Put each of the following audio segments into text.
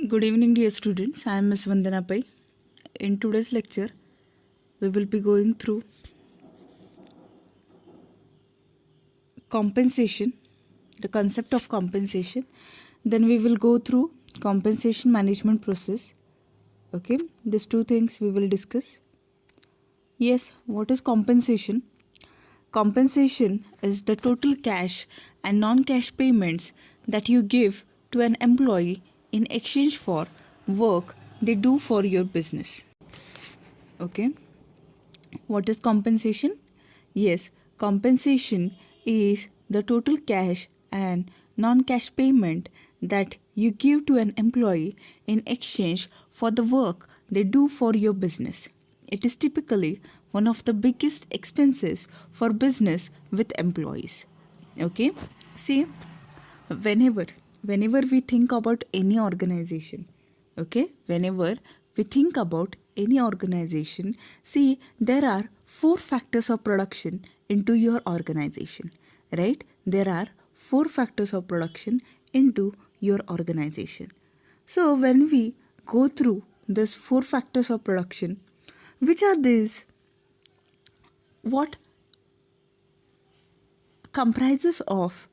Good evening, dear students. I am Ms. Vandana Pai. In today's lecture, we will be going through compensation, the concept of compensation. Then we will go through compensation management process. Okay, these two things we will discuss. Yes, what is compensation? Compensation is the total cash and non-cash payments that you give to an employee in exchange for work they do for your business. Okay, what is compensation? Yes, compensation is the total cash and non-cash payment that you give to an employee in exchange for the work they do for your business. It is typically one of the biggest expenses for business with employees. Okay, see, whenever we think about any organization, okay, whenever we think about any organization, see, there are four factors of production into your organization, right? There are four factors of production into your organization. So when we go through these four factors of production, which are these? What comprises of,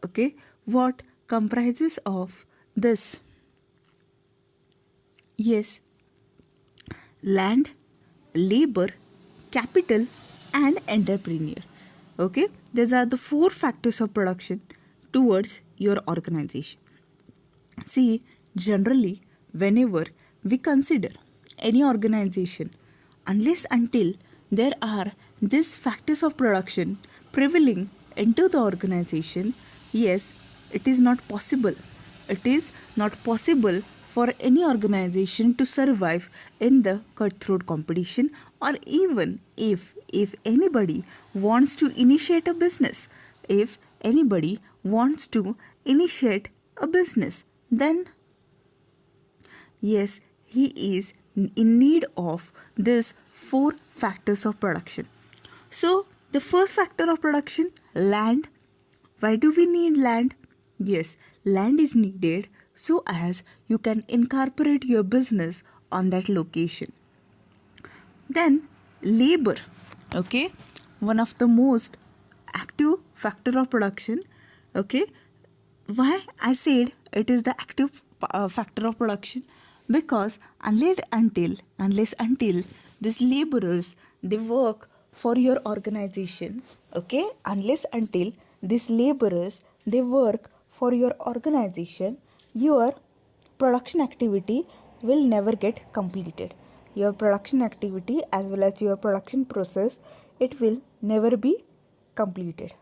okay, what comprises of this? Yes, land, labor, capital, and entrepreneur. Okay, these are the four factors of production towards your organization. See, generally, whenever we consider any organization, unless until there are these factors of production prevailing into the organization, yes, it is not possible. It is not possible for any organization to survive in the cutthroat competition, or even if anybody wants to initiate a business, if anybody wants to initiate a business, then yes, he is in need of these four factors of production. So, the first factor of production, land. Why do we need land? Yes, land is needed so as you can incorporate your business on that location. Then, labor. Okay, one of the most active factor of production. Okay, why I said it is the active factor of production? Because unless until these laborers, they work for your organization, okay, unless until these laborers, they work for your organization, your production activity will never get completed. Your production activity as well as your production process, it will never be completed.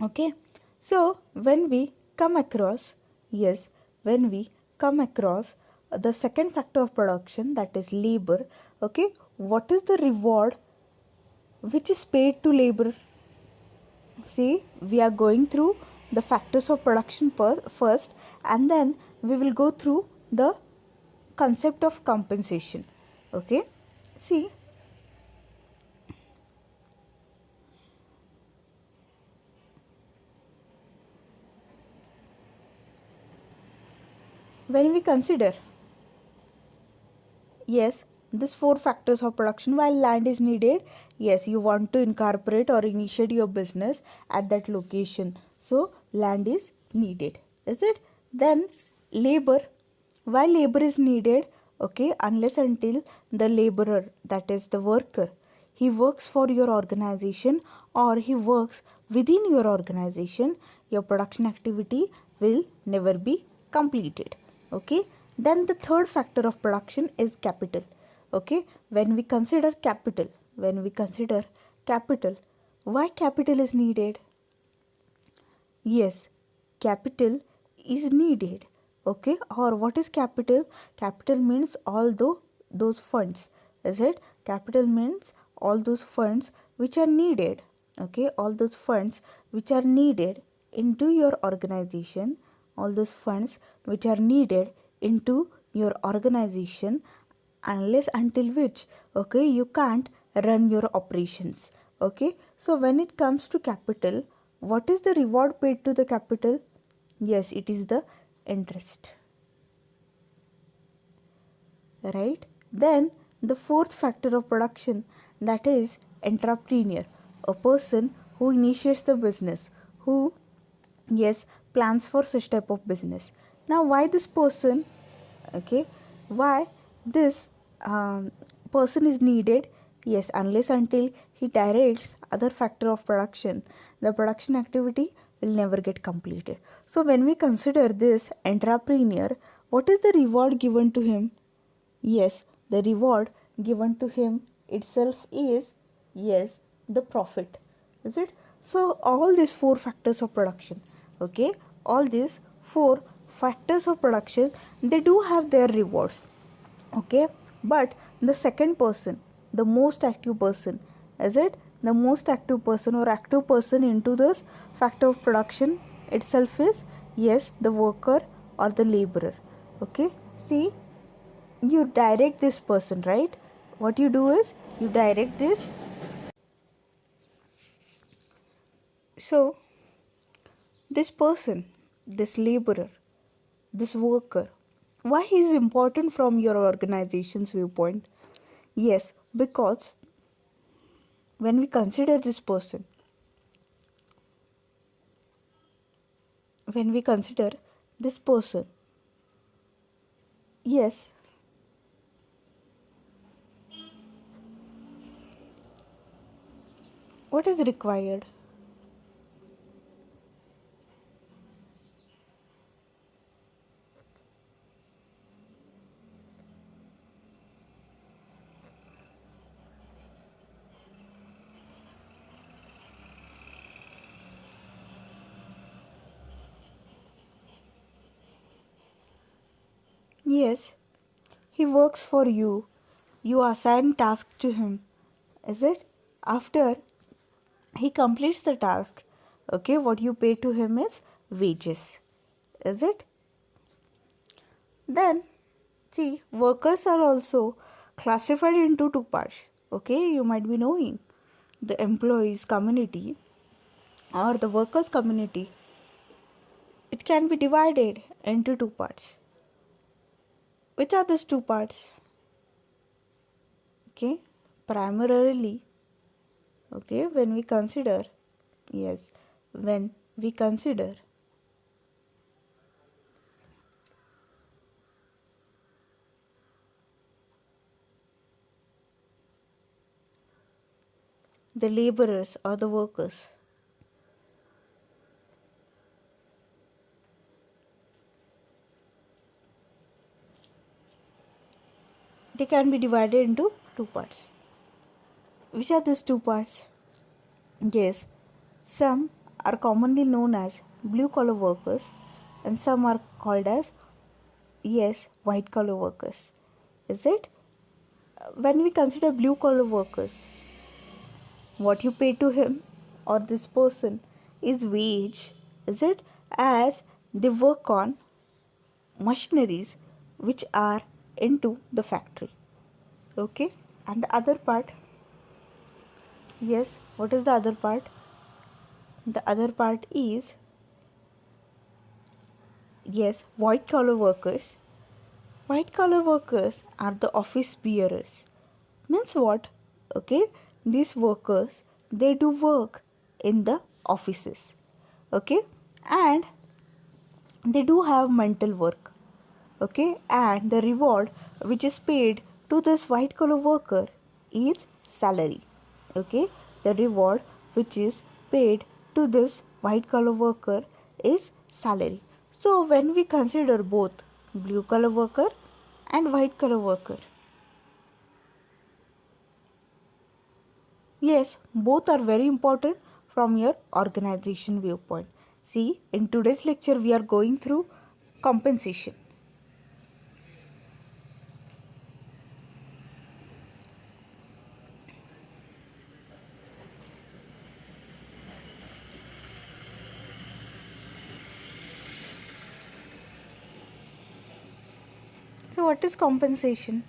Okay, so when we come across, yes, when we come across the second factor of production, that is labor. Okay, what is the reward which is paid to labor? See, we are going through the factors of production first, and then we will go through the concept of compensation. Okay, see, when we consider, yes, these four factors of production, while land is needed, yes, you want to incorporate or initiate your business at that location, so land is needed, is it? Then labor. Why labor is needed? Okay, unless until the laborer, that is the worker, he works for your organization or he works within your organization, your production activity will never be completed. Okay, then the third factor of production is capital. Okay, when we consider capital, why capital is needed? Yes, capital is needed. Okay, or what is capital? Capital means those funds, is it? Capital means all those funds which are needed. Okay, all those funds which are needed into your organization, all those funds which are needed into your organization, unless until which, okay, you can't run your operations. Okay, so when it comes to capital, what is the reward paid to the capital? Yes, it is the interest. right? Then the fourth factor of production, that is entrepreneur, a person who initiates the business, who, yes, plans for such type of business. Now why this person, okay, why this person is needed? Yes, unless until he directs other factor of production, the production activity will never get completed. So when we consider this entrepreneur, what is the reward given to him? Yes, the reward given to him itself is, yes, the profit. Is it? So all these four factors of production, okay, all these four factors of production, they do have their rewards, okay. But the second person, the most active person, is it, the most active person or active person into this factor of production itself is, yes, the worker or the laborer, okay. See, you direct this person, right? What you do is you direct this. So this person, this laborer, this worker, why he is important from your organization's viewpoint? Yes, because when we consider this person, when we consider this person, yes, what is required? Yes, he works for you. You assign task to him. Is it? After he completes the task, okay, what you pay to him is wages. Is it? Then, see, workers are also classified into two parts. Okay, you might be knowing the employees community or the workers community. It can be divided into two parts. Which are these two parts? Okay, primarily, okay, when we consider, yes, when we consider the laborers or the workers, they can be divided into two parts. Which are these two parts? Yes, some are commonly known as blue collar workers and some are called as, yes, white collar workers. Is it? When we consider blue collar workers, what you pay to him or this person is wage, is it? As they work on machineries which are into the factory, okay. And the other part, yes, what is the other part? The other part is, yes, white collar workers. White collar workers are the office bearers. Means what? Okay, these workers, they do work in the offices, okay, and they do have mental work, okay, and the reward which is paid to this white collar worker is salary, okay. The reward which is paid to this white collar worker is salary. So when we consider both blue collar worker and white collar worker, yes, both are very important from your organization viewpoint. See, in today's lecture we are going through compensation. So what is compensation?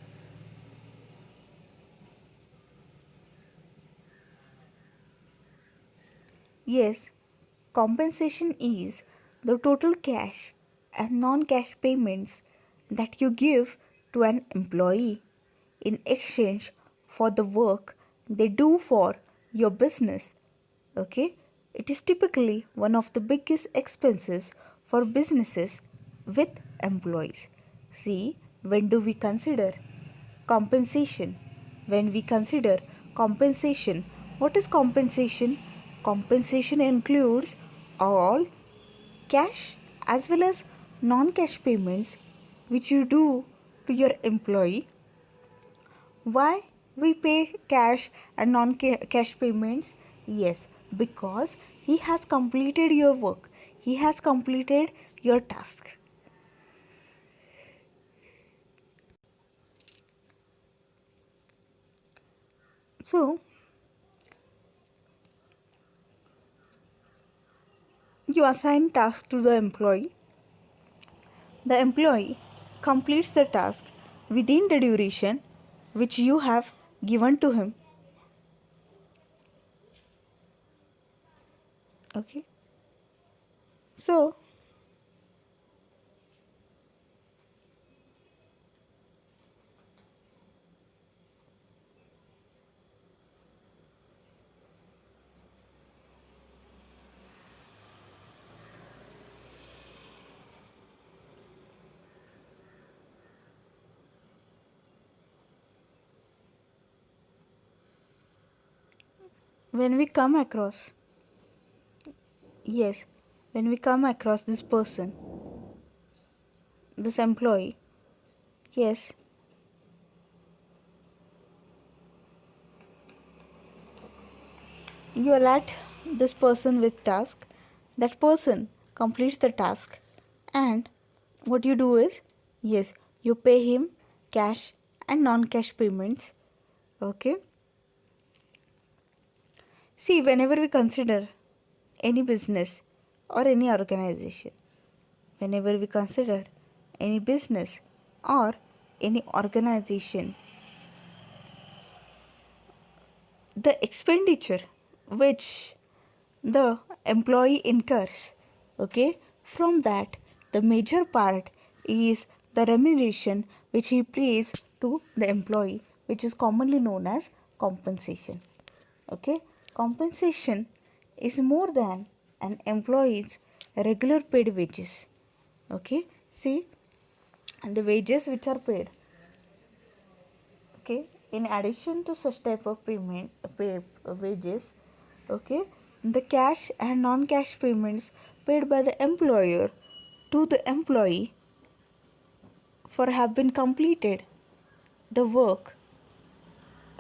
Yes, compensation is the total cash and non-cash payments that you give to an employee in exchange for the work they do for your business. Okay, it is typically one of the biggest expenses for businesses with employees. See, when do we consider compensation? When we consider compensation, what is compensation? Compensation includes all cash as well as non-cash payments which you do to your employee. Why we pay cash and non-cash payments? Yes, because he has completed your work, he has completed your task. So you assign task to the employee. The employee completes the task within the duration which you have given to him. Okay, so when we come across, yes, when we come across this person, this employee, yes, you allot this person with task, that person completes the task, and what you do is, yes, you pay him cash and non-cash payments. Okay, see, whenever we consider any business or any organization, whenever we consider any business or any organization, the expenditure which the employee incurs, okay, from that the major part is the remuneration which he pays to the employee, which is commonly known as compensation. Okay, compensation is more than an employee's regular paid wages. Okay, see, and the wages which are paid, okay, in addition to such type of wages, okay, the cash and non-cash payments paid by the employer to the employee for have been completed the work,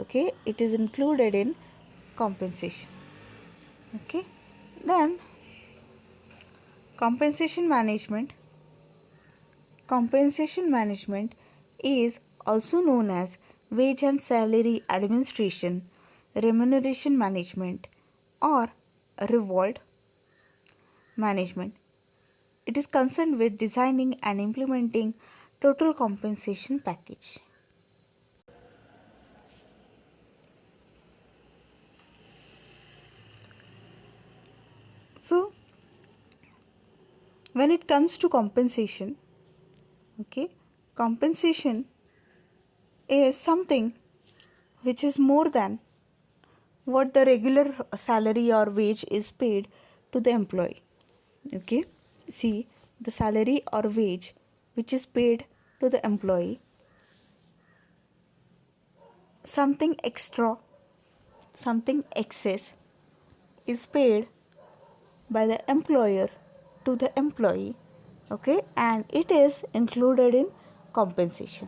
okay, it is included in compensation. Okay, then compensation management is also known as wage and salary administration, remuneration management, or reward management. It is concerned with designing and implementing total compensation package. So when it comes to compensation, okay, compensation is something which is more than what the regular salary or wage is paid to the employee. Okay, see, the salary or wage which is paid to the employee, something extra, something excess is paid by the employer to the employee, okay, and it is included in compensation.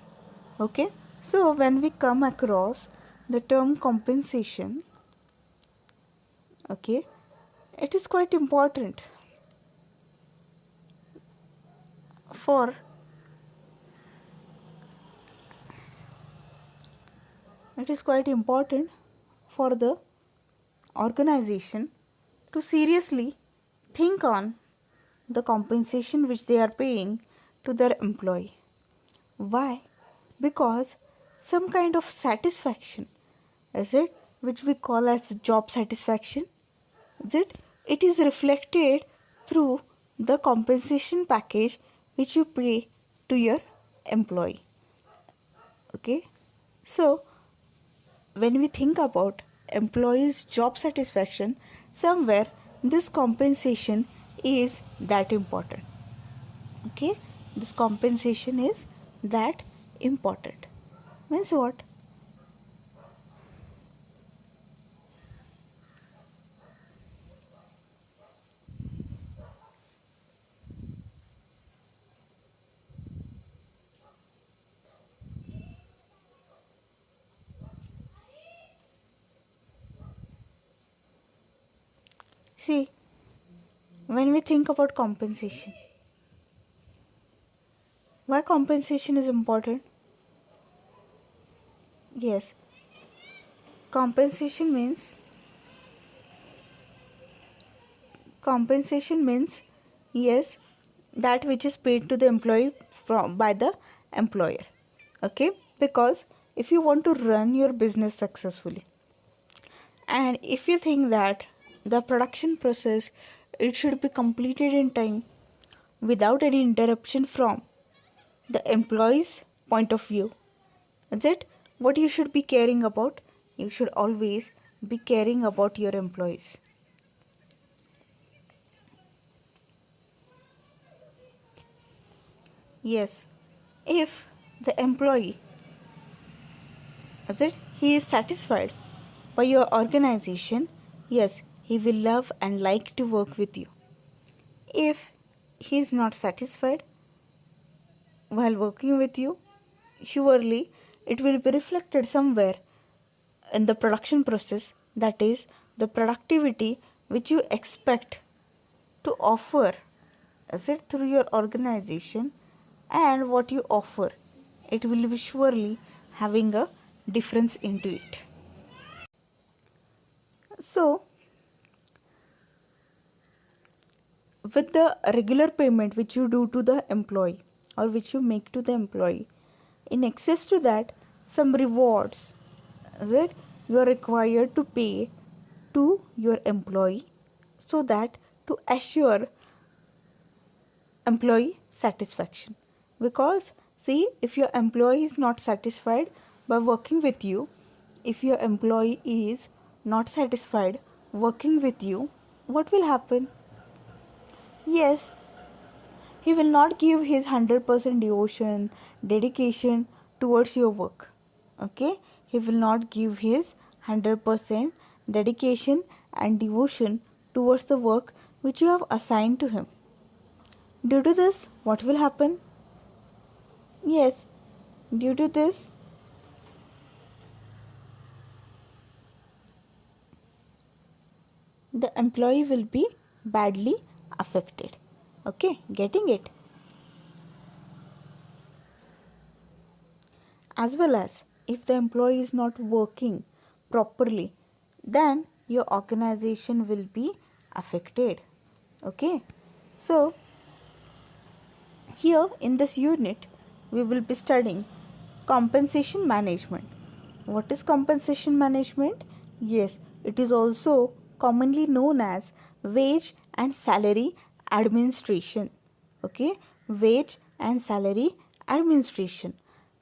Okay, so when we come across the term compensation, okay, it is quite important for the organization to seriously think on the compensation which they are paying to their employee. Why? Because some kind of satisfaction, is it, which we call as job satisfaction, is it? It is reflected through the compensation package which you pay to your employee. Okay, so when we think about employees' job satisfaction, somewhere this compensation is that important. Okay, this compensation is that important. Means what? See, when we think about compensation, why compensation is important? Yes, compensation means compensation means yes, that which is paid to the employee from by the employer. Okay, because if you want to run your business successfully, and if you think that the production process, it should be completed in time without any interruption from the employee's point of view, is it what you should be caring about? You should always be caring about your employees. Yes, if the employee, is it he is satisfied by your organization, yes, he will love and like to work with you. If he is not satisfied while working with you, surely it will be reflected somewhere in the production process, that is the productivity which you expect to offer, is it through your organization, and what you offer, it will be surely having a difference into it. So with the regular payment which you do to the employee or which you make to the employee, in excess to that, some rewards, is it you are required to pay to your employee, so that to assure employee satisfaction. Because see, if your employee is not satisfied by working with you, if your employee is not satisfied working with you, what will happen? Yes, he will not give his 100% devotion, dedication towards your work. Okay? He will not give his 100% dedication and devotion towards the work which you have assigned to him. Due to this, what will happen? Yes, due to this, the employee will be badly affected. Okay, getting it? As well as if the employee is not working properly, then your organization will be affected. Okay, so here in this unit we will be studying compensation management. What is compensation management? Yes, it is also commonly known as wage and salary administration. Okay, wage and salary administration.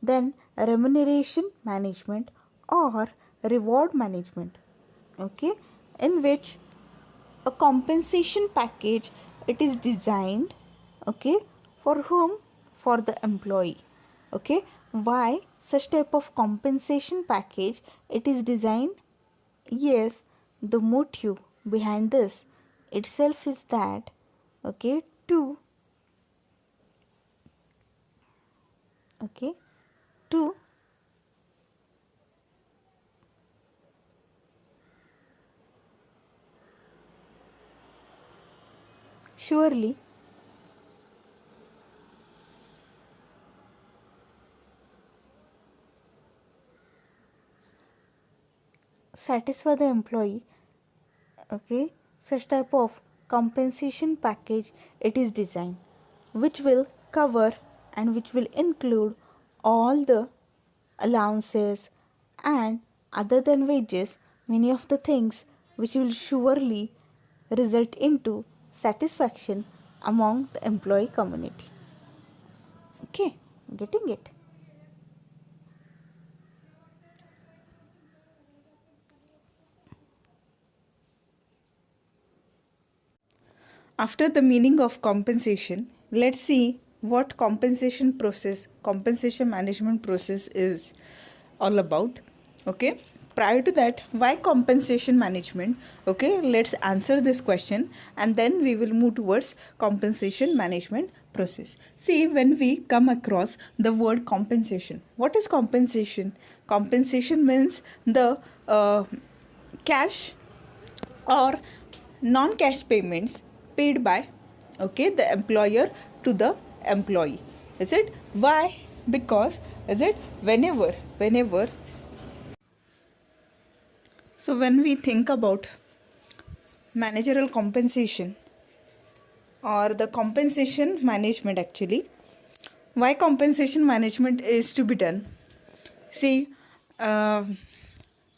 Then remuneration management or reward management. Okay, in which a compensation package, it is designed, okay, for whom? For the employee. Okay, why such type of compensation package it is designed? Yes, the motive behind this itself is that, okay, to, okay, to surely satisfy the employee. Okay, such type of compensation package it is designed, which will cover and which will include all the allowances and other than wages, many of the things which will surely result into satisfaction among the employee community. Okay, getting it? After the meaning of compensation, let's see what compensation management process is all about. Okay. Prior to that, why compensation management? Okay, let's answer this question and then we will move towards compensation management process. See, when we come across the word compensation, what is compensation? Compensation means the cash or non-cash payments paid by, okay, the employer to the employee. Is it? Why? Because, is it, whenever so when we think about managerial compensation or the compensation management, actually, why compensation management is to be done? See, uh,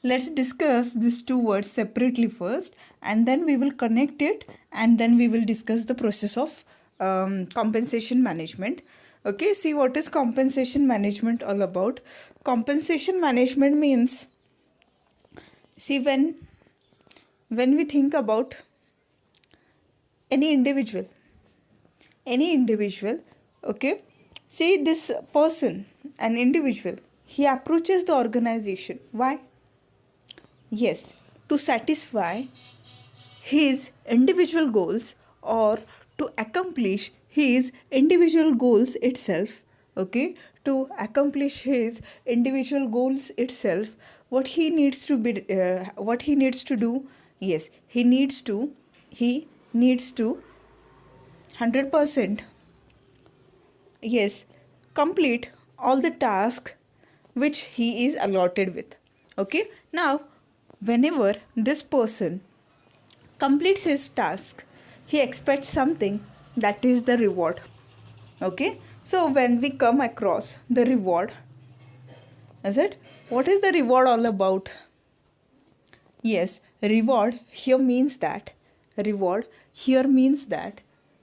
let's discuss these two words separately first and then we will connect it and then we will discuss the process of compensation management. Okay, see, what is compensation management all about? Compensation management means, see, when we think about any individual, okay, see, this person, an individual, he approaches the organization. Why? Yes, to satisfy his individual goals or to accomplish his individual goals itself. Okay, to accomplish his individual goals itself, what he needs to be what he needs to do? Yes, he needs to 100%, yes, complete all the tasks which he is allotted with. Okay, now whenever this person completes his task, he expects something, that is the reward. Okay, so when we come across the reward, is it, what is the reward all about? Yes, reward here means that,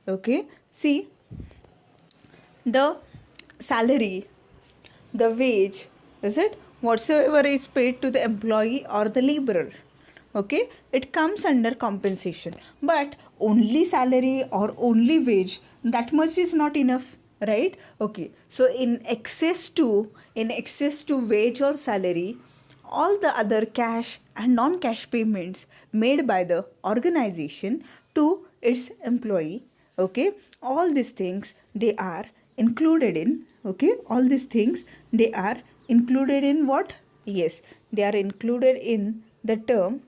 okay, see, the salary, the wage, is it, whatsoever is paid to the employee or the laborer, okay, it comes under compensation. But only salary or only wage, that much is not enough, right? Okay, so in excess to wage or salary, all the other cash and non-cash payments made by the organization to its employee, okay, all these things they are included in, okay, all these things they are included in what? Yes, they are included in the term,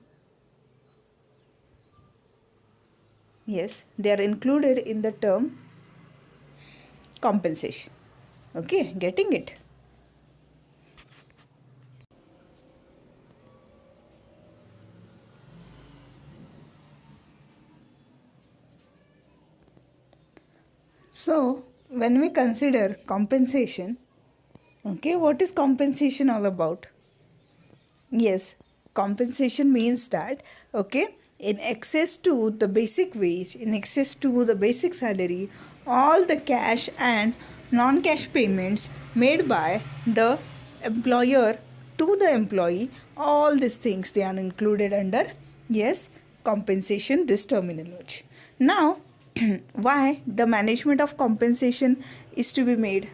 yes, they are included in the term compensation. Okay, getting it? So when we consider compensation, okay, what is compensation all about? Yes, compensation means that, okay, in excess to the basic wage, in excess to the basic salary, all the cash and non-cash payments made by the employer to the employee, all these things they are included under, yes, compensation, this terminology. Now, why the management of compensation is to be made?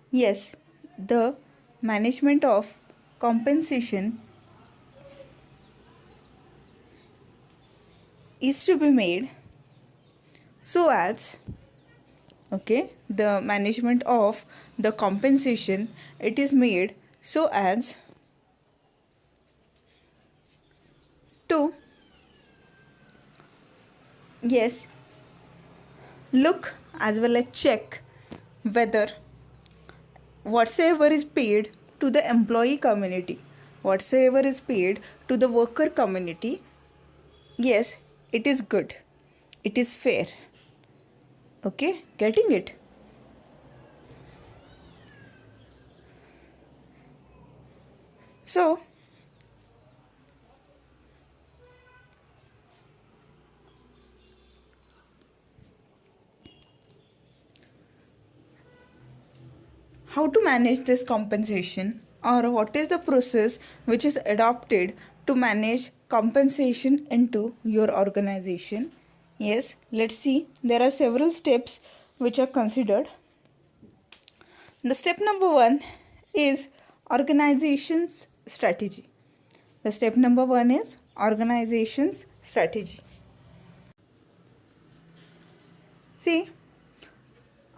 Yes, the management of compensation is to be made so as, okay, the management of the compensation, it is made so as to, yes, look as well as check whether whatsoever is paid to the employee community, whatsoever is paid to the worker community, yes, it is good, it is fair. Okay, getting it? So, how to manage this compensation or what is the process which is adopted to manage compensation into your organization? Yes, let's see. There are several steps which are considered. The step number 1 is organization's strategy. The step number 1 is organization's strategy. See,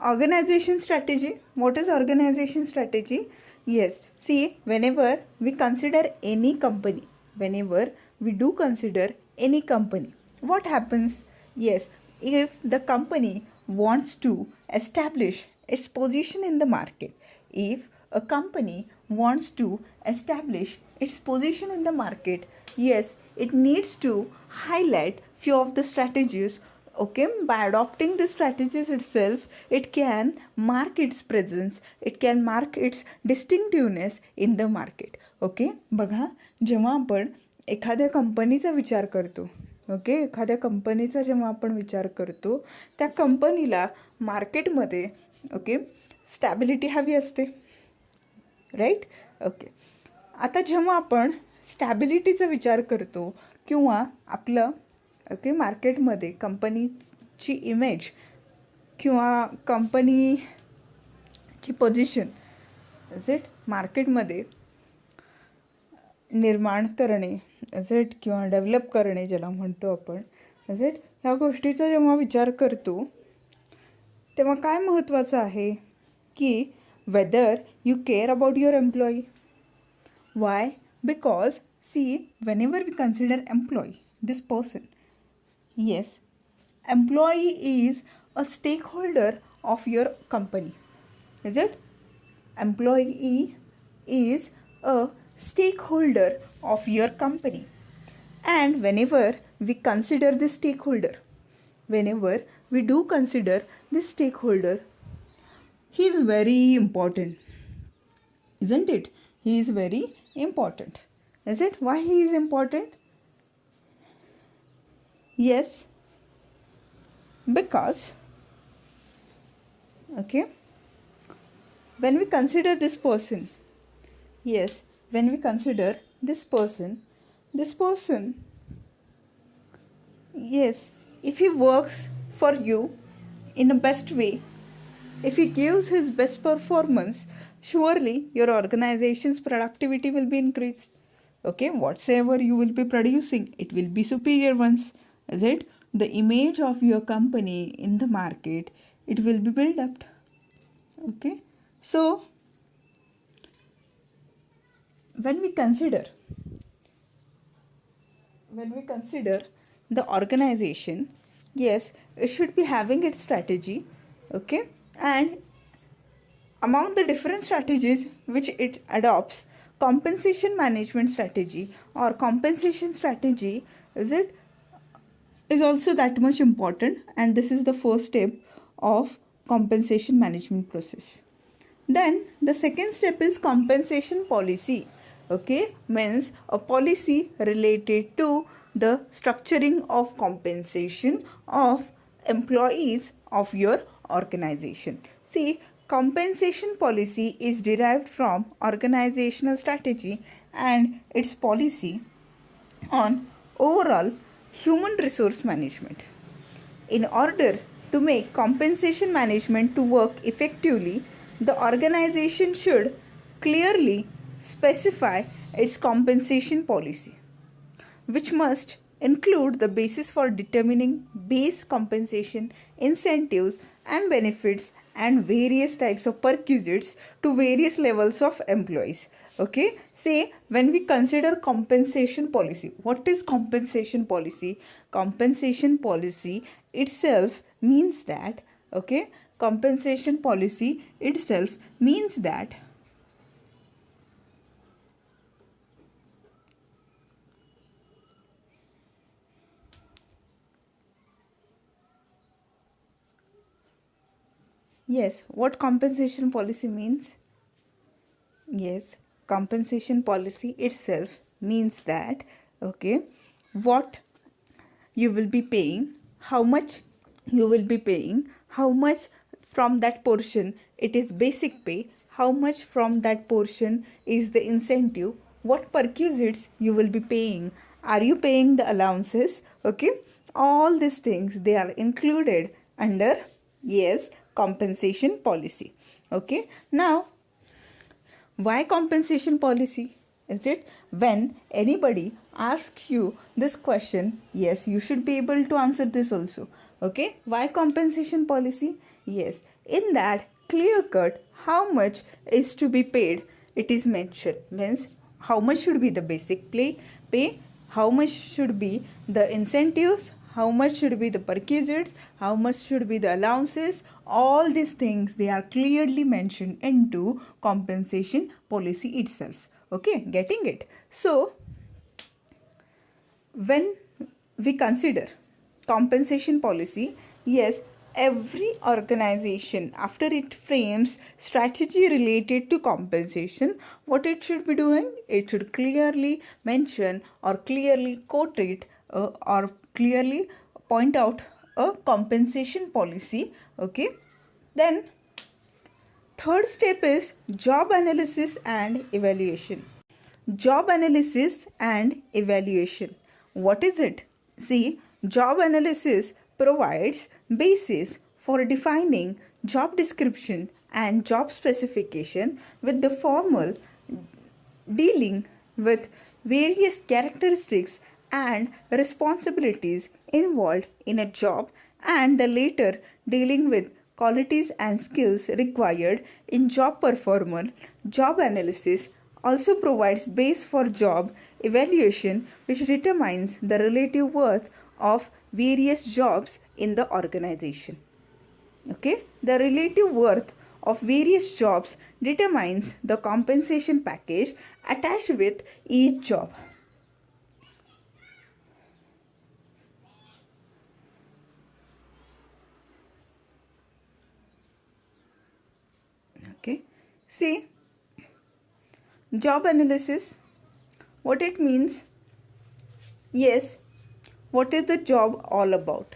organization strategy. What is organization strategy? Yes, see, whenever we consider any company, whenever we do consider any company, what happens? Yes, if the company wants to establish its position in the market, if a company wants to establish its position in the market, yes, it needs to highlight few of the strategies. Okay, by adopting the strategies itself, it can mark its presence, it can mark its distinctiveness in the market. Okay, बघा, जेव्हा आपण एखाद्या कंपनीचा विचार करतो, okay, एखाद्या कंपनीचा जेव्हा आपण विचार करतो, त्या कंपनीला मार्केटमध्ये ओके स्टॅबिलिटी हवी असते, राईट. ओके, आता जेव्हा आपण स्टॅबिलिटीचा विचार करतो किंवा आपलं ओके मार्केटमध्ये कंपनीची इमेज किंवा कंपनीची पोझिशन इज इट मार्केटमध्ये निर्माण करणे इज इट किंवा डेव्हलप करणे ज्याला म्हणतो आपण इज इट, ह्या गोष्टीचा जेव्हा विचार करतो तेव्हा काय महत्त्वाचं आहे की whether you care about your employee. Why? Because see, whenever we consider employee, this person, yes, employee is a stakeholder of your company, is it? Employee is a stakeholder of your company, and whenever we consider this stakeholder, whenever we do consider this stakeholder, he is very important, isn't it? He is very important, is it? Why he is important? Yes, because okay, when we consider this person, yes, when we consider this person, yes, if he works for you in a best way, if he gives his best performance, surely your organization's productivity will be increased. Okay, whatsoever you will be producing, it will be superior ones, is it? The image of your company in the market, it will be built up. Okay, so when we consider the organization, yes, it should be having its strategy. Okay, and among the different strategies which it adopts, compensation management strategy or compensation strategy is also that much important, and this is the first step of compensation management process. Then the second step is compensation policy. Okay, means a policy related to the structuring of compensation of employees of your organization. See, compensation policy is derived from organizational strategy and its policy on overall human resource management. In order to make compensation management to work effectively, the organization should clearly specify its compensation policy, which must include the basis for determining base compensation, incentives and benefits, and various types of perquisites to various levels of employees. Okay, say when we consider compensation policy, what is compensation policy? Compensation policy itself means that, okay, compensation policy itself means that yes, what compensation policy means? Yes, compensation policy itself means that, okay, what you will be paying, how much you will be paying, how much from that portion it is basic pay, how much from that portion is the incentive, what perquisites you will be paying, are you paying the allowances, okay, all these things they are included under, yes, compensation policy. Okay, now why compensation policy? Is it when anybody asks you this question, yes, you should be able to answer this also. Okay, why compensation policy? Yes, in that clear cut how much is to be paid, it is mentioned. Means how much should be the basic pay, how much should be the incentives, how much should be the perquisites, how much should be the allowances, all these things they are clearly mentioned into compensation policy itself. Okay, getting it? So when we consider compensation policy, yes, every organization after it frames strategy related to compensation, what it should be doing, it should clearly mention or clearly quote it or clearly point out a compensation policy. Okay, then third step is job analysis and evaluation. Job analysis and evaluation. What is it? See, job analysis provides basis for defining job description and job specification, with the formal dealing with various characteristics and responsibilities involved in a job, and the later dealing with qualities and skills required in job performance. Job analysis also provides base for job evaluation, which determines the relative worth of various jobs in the organization. Okay, the relative worth of various jobs determines the compensation package attached with each job. Okay, see, job analysis, what it means? Yes, what is the job all about?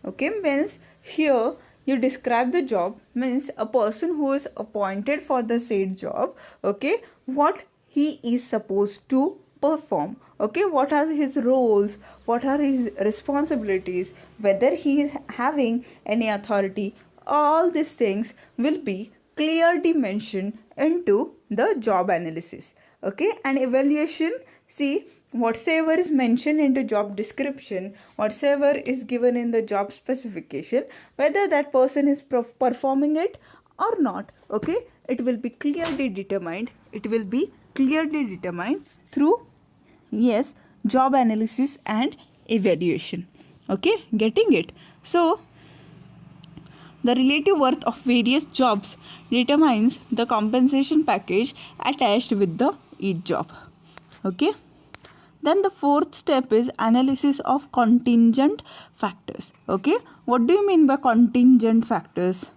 Okay, means here you describe the job, means a person who is appointed for the said job, okay, what he is supposed to perform, okay, what are his roles, what are his responsibilities, whether he is having any authority, all these things will be clearly mentioned into the job analysis. Okay, and evaluation, see, whatsoever is mentioned into job description, whatsoever is given in the job specification, whether that person is performing it or not, okay, it will be clearly determined, through, yes, job analysis and evaluation. Okay, getting it? So the relative worth of various jobs determines the compensation package attached with the each job. Okay, then the fourth step is analysis of contingent factors. Okay, what do you mean by contingent factors?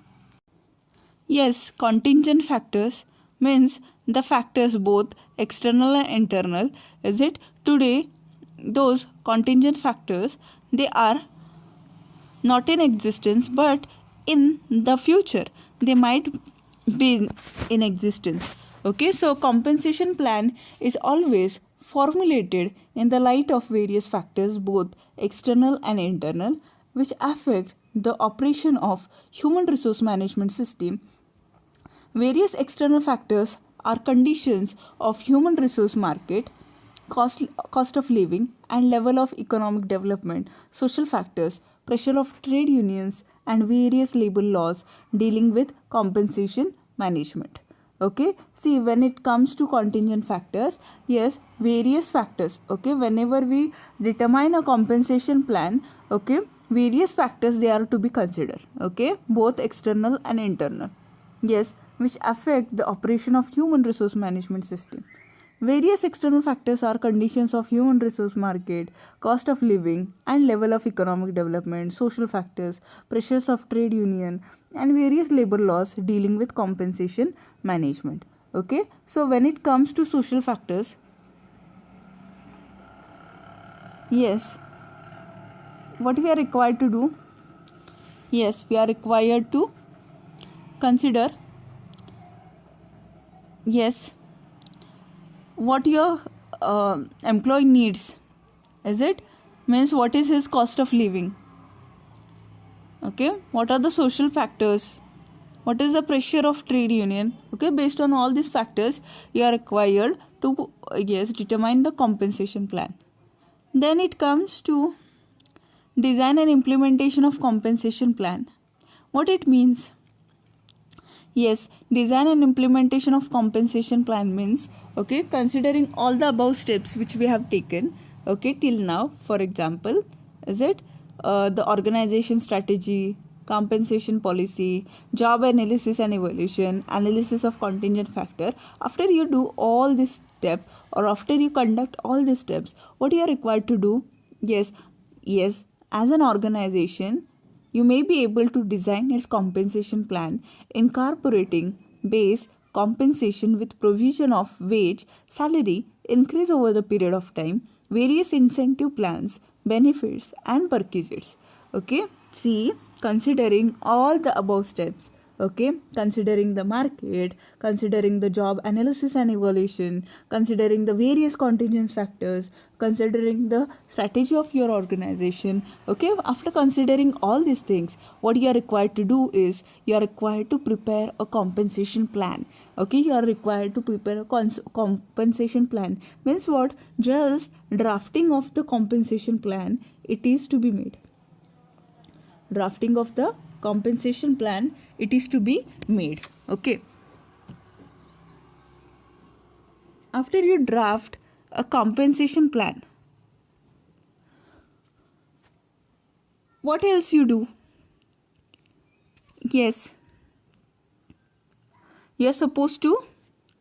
Yes, contingent factors means the factors both external and internal. Is it? Today those contingent factors, they are not in existence, but in the future they might be in existence. Okay, so compensation plan is always formulated in the light of various factors, both external and internal, which affect the operation of human resource management system. Various external factors are conditions of human resource market, cost of living and level of economic development, social factors, pressure of trade unions and various labor laws dealing with compensation management. Okay, see, when it comes to contingent factors, yes, various factors, okay, whenever we determine a compensation plan, okay, various factors they are to be considered, okay, both external and internal, yes, which affect the operation of human resource management system. Various external factors are conditions of human resource market, cost of living and level of economic development, social factors, pressures of trade union and various labor laws dealing with compensation management. Okay, so when it comes to social factors, yes, what we are required to do? Yes, we are required to consider, yes, what your employee needs. Is it? Means what is his cost of living? Okay, what are the social factors? What is the pressure of trade union? Okay, based on all these factors, you are required to yes, determine the compensation plan. Then it comes to design and implementation of compensation plan. What it means? Yes, design and implementation of compensation plan means, okay, considering all the above steps which we have taken, okay, till now. For example, is it the organization strategy, compensation policy, job analysis and evaluation, analysis of contingent factor. After you do all this step, or after you conduct all these steps, what you are required to do? Yes, as an organization, you may be able to design its compensation plan incorporating base compensation with provision of wage, salary increase over the period of time, various incentive plans, benefits and perquisites. Okay, see, considering all the above steps, okay, considering the market, considering the job analysis and evaluation, considering the various contingent factors, considering the strategy of your organization, okay, after considering all these things, what you are required to do is you are required to prepare a compensation plan. Okay, you are required to prepare a compensation plan. Means what? Just drafting of the compensation plan, it is to be made. Drafting of the compensation plan, it is to be made. Okay, after you draft a compensation plan, what else you do? Yes, you are supposed to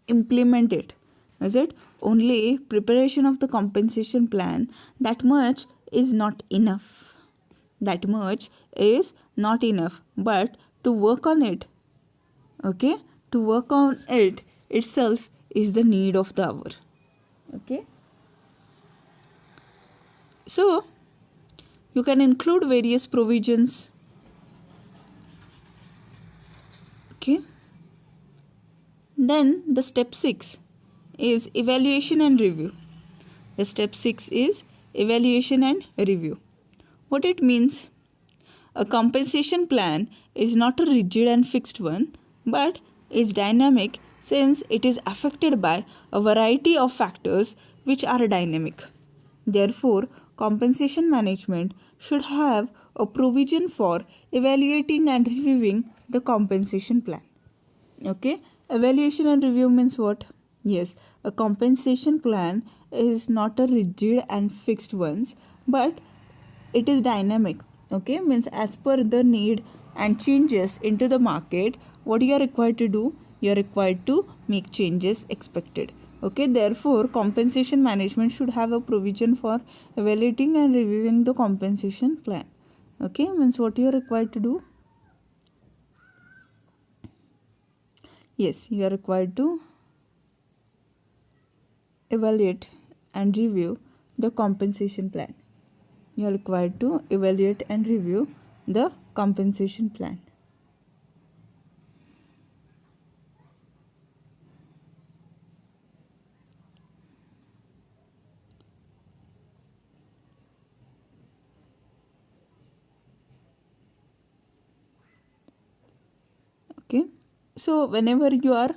implement it. Is it? Only preparation of the compensation plan, that much is not enough. That much is not enough, but to work on it, okay, to work on it itself is the need of the hour. Okay, so you can include various provisions. Okay, then the step 6 is evaluation and review. The step 6 is evaluation and review. What it means? A compensation plan is not a rigid and fixed one, but is dynamic since it is affected by a variety of factors which are dynamic. Therefore, compensation management should have a provision for evaluating and reviewing the compensation plan. Okay, evaluation and review means what? Yes, a compensation plan is not a rigid and fixed ones, but it is dynamic. Okay, means as per the need and changes into the market, what you are required to do? You are required to make changes expected. Okay, therefore compensation management should have a provision for evaluating and reviewing the compensation plan. Okay, means what you are required to do? Yes, you are required to evaluate and review the compensation plan. You are required to evaluate and review the compensation plan. Okay, so whenever you are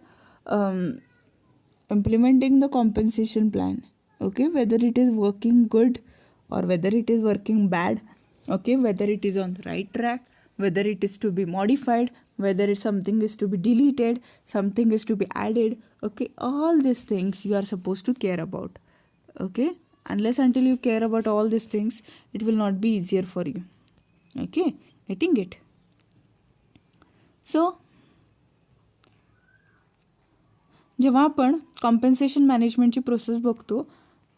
implementing the compensation plan, okay, whether it is working good or whether it is working bad, okay, whether it is on the right track, whether it is to be modified, whether something is to be deleted, something is to be added, okay, all these things you are supposed to care about. Okay, unless until you care about all these things, it will not be easier for you. Okay, getting it? So जेव्हा आपण compensation मॅनेजमेंटची process बघतो,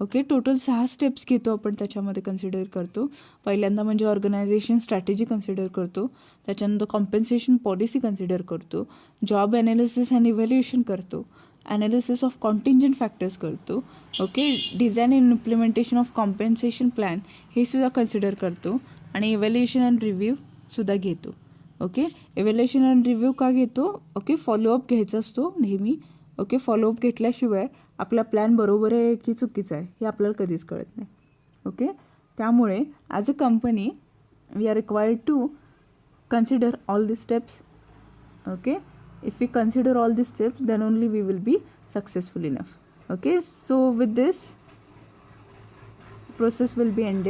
okay, total 6 steps घेतो आपण, त्याच्यामध्ये consider करतो. पहिल्यांदा म्हणजे organisation strategy consider करतो, त्याच्यानंतर कॉम्पेन्सेशन पॉलिसी कन्सिडर करतो, जॉब ॲनालिसिस अँड इव्हॅल्युएशन करतो, ॲनालिसिस ऑफ कॉन्टिंजंट फॅक्टर्स करतो, okay, design and implementation of compensation plan हे सुद्धा कन्सिडर करतो आणि इव्हॅल्युएशन अँड रिव्ह्यू सुद्धा घेतो. ओके, इव्हॅल्युएशन अँड रिव्ह्यू का घेतो? ओके, फॉलोअप घ्यायचा असतो नेहमी. ओके, फॉलोअप घेतल्याशिवाय आपला प्लॅन बरोबर आहे की चुकीचा आहे हे आपल्याला कधीच कळत नाही. ओके, त्यामुळे as a company we are required to consider all these steps. Okay, if we consider all these steps, then only we will be successful enough. Okay, so with this process will be ended.